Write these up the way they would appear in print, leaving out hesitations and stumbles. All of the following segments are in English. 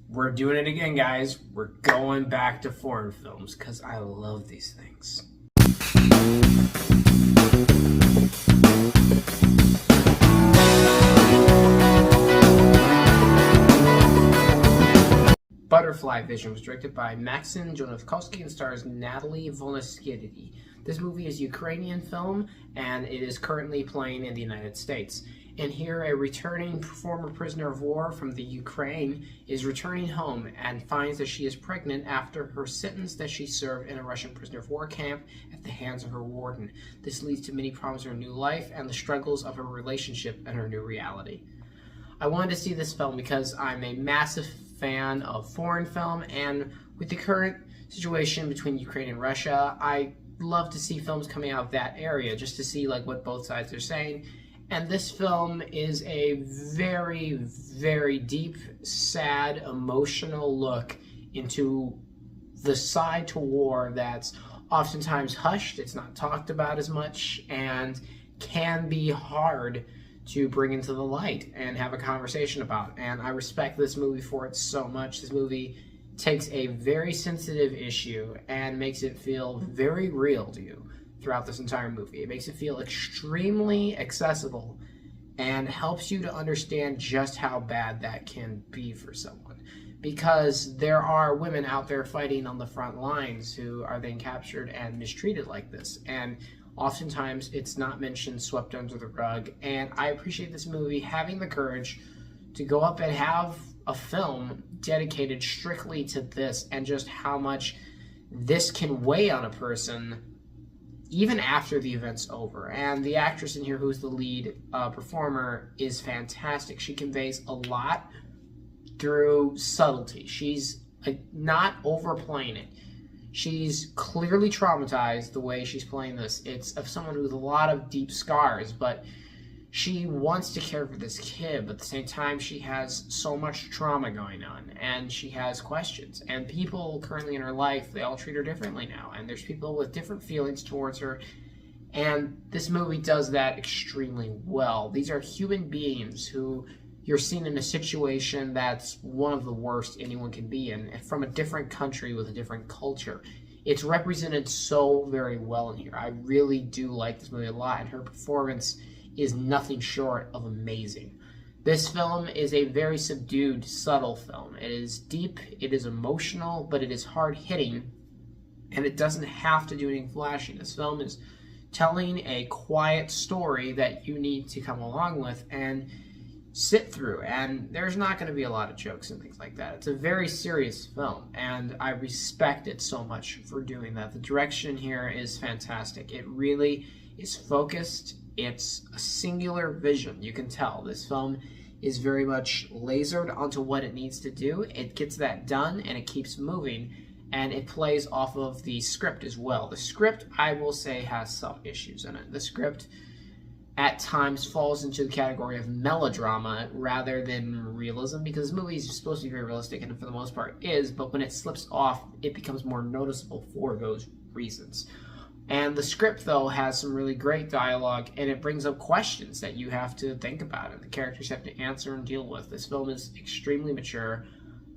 We're doing it again, guys. We're going back to foreign films because I love these things. Butterfly Vision was directed by Maksim Jodorowsky and stars Natalie Volynsky. This movie is a Ukrainian film, and it is currently playing in the United States. And here, a returning former prisoner of war from the Ukraine is returning home and finds that she is pregnant after her sentence that she served in a Russian prisoner of war camp at the hands of her warden. This leads to many problems in her new life and the struggles of her relationship and her new reality. I wanted to see this film because I'm a massive fan of foreign film, and with the current situation between Ukraine and Russia, I love to see films coming out of that area just to see like what both sides are saying. And this film is a very, very deep, sad, emotional look into the side to war that's oftentimes hushed, it's not talked about as much, and can be hard to bring into the light and have a conversation about. And I respect this movie for it so much. This movie takes a very sensitive issue and makes it feel very real to you throughout this entire movie. It makes it feel extremely accessible and helps you to understand just how bad that can be for someone. Because there are women out there fighting on the front lines who are then captured and mistreated like this. And oftentimes it's not mentioned, swept under the rug. And I appreciate this movie having the courage to go up and have a film dedicated strictly to this and just how much this can weigh on a person even after the event's over. And the actress in here who's the lead performer is fantastic. She conveys a lot through subtlety. She's not overplaying it. She's clearly traumatized the way she's playing this. It's of someone with a lot of deep scars, but she wants to care for this kid, but at the same time she has so much trauma going on, and she has questions. And people currently in her life, they all treat her differently now, and there's people with different feelings towards her, and this movie does that extremely well. These are human beings who you're seen in a situation that's one of the worst anyone can be in, and from a different country with a different culture. It's represented so very well in here. I really do like this movie a lot, and her performance is nothing short of amazing. This film is a very subdued, subtle film. It is deep, it is emotional, but it is hard-hitting, and it doesn't have to do anything flashy. This film is telling a quiet story that you need to come along with and sit through, and there's not going to be a lot of jokes and things like that. It's a very serious film, and I respect it so much for doing that. The direction here is fantastic. It really is focused. It's a singular vision. You can tell this film is very much lasered onto what it needs to do. It gets that done, and it keeps moving, and it plays off of the script as well. The script, I will say, has some issues in it. The script at times falls into the category of melodrama rather than realism, because this movie is supposed to be very realistic, and for the most part is, but when it slips off, it becomes more noticeable for those reasons. And the script, though, has some really great dialogue, and it brings up questions that you have to think about and the characters have to answer and deal with. This film is extremely mature,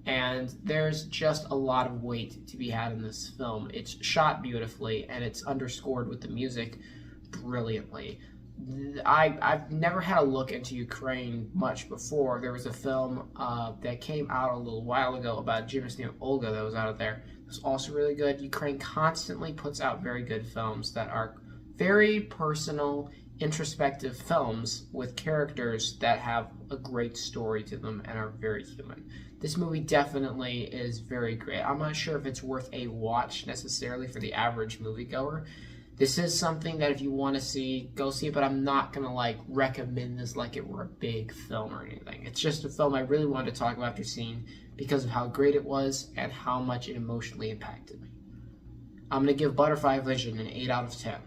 and there's just a lot of weight to be had in this film. It's shot beautifully, and it's underscored with the music brilliantly. I've never had a look into Ukraine much before. There was a film that came out a little while ago about Jim's name Olga that was out of there. It was also really good. Ukraine constantly puts out very good films that are very personal, introspective films with characters that have a great story to them and are very human. This movie definitely is very great. I'm not sure if it's worth a watch necessarily for the average moviegoer. This is something that if you want to see, go see it, but I'm not going to recommend this like it were a big film or anything. It's just a film I really wanted to talk about after seeing because of how great it was and how much it emotionally impacted me. I'm going to give Butterfly Vision an 8 out of 10.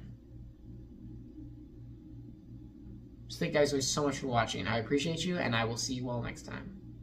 So thank you guys so much for watching. I appreciate you, and I will see you all next time.